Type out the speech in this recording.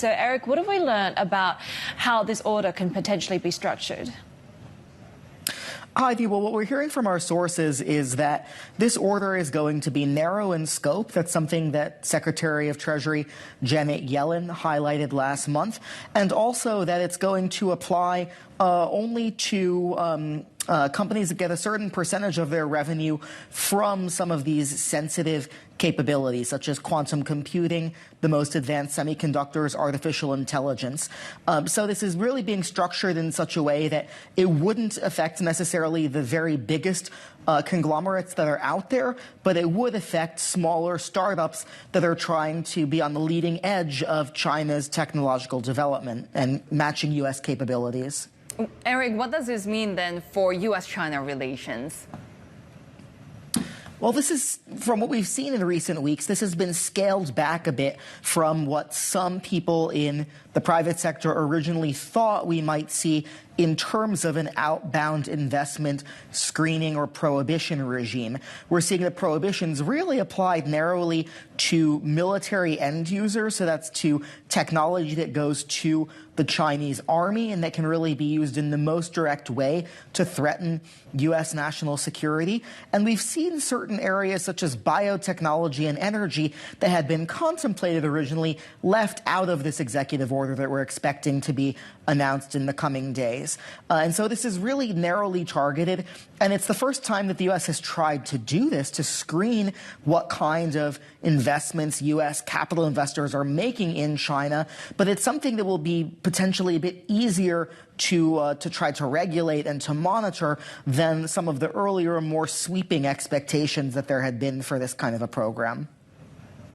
So, Eric, what have we learned about how this order can potentially be structured? Hi, Dee. Well, what we're hearing from our sources is that this order is going to be narrow in scope. That's something that Secretary of Treasury Janet Yellen highlighted last month, and also that it's going to apply only to companies that get a certain percentage of their revenue from some of these sensitive capabilities, such as quantum computing, the most advanced semiconductors, artificial intelligence. So this is really being structured in such a way that it wouldn't affect necessarily the very biggest conglomerates that are out there, but it would affect smaller startups that are trying to be on the leading edge of China's technological development and matching U.S. capabilities. Eric, what does this mean then for U.S.-China relations? Well, this is, from what we've seen in recent weeks, this has been scaled back a bit from what some people in the private sector originally thought we might see in terms of an outbound investment screening or prohibition regime. We're seeing the prohibitions really applied narrowly to military end users, so that's to technology that goes to the Chinese army and that can really be used in the most direct way to threaten U.S. national security. And we've seen certain areas such as biotechnology and energy that had been contemplated originally left out of this executive order that we're expecting to be announced in the coming days. And so this is really narrowly targeted, and it's the first time that the U.S. has tried to do this, to screen what kind of investments U.S. capital investors are making in China. But it's something that will be potentially a bit easier to try to regulate and to monitor than some of the earlier, more sweeping expectations that there had been for this kind of a program.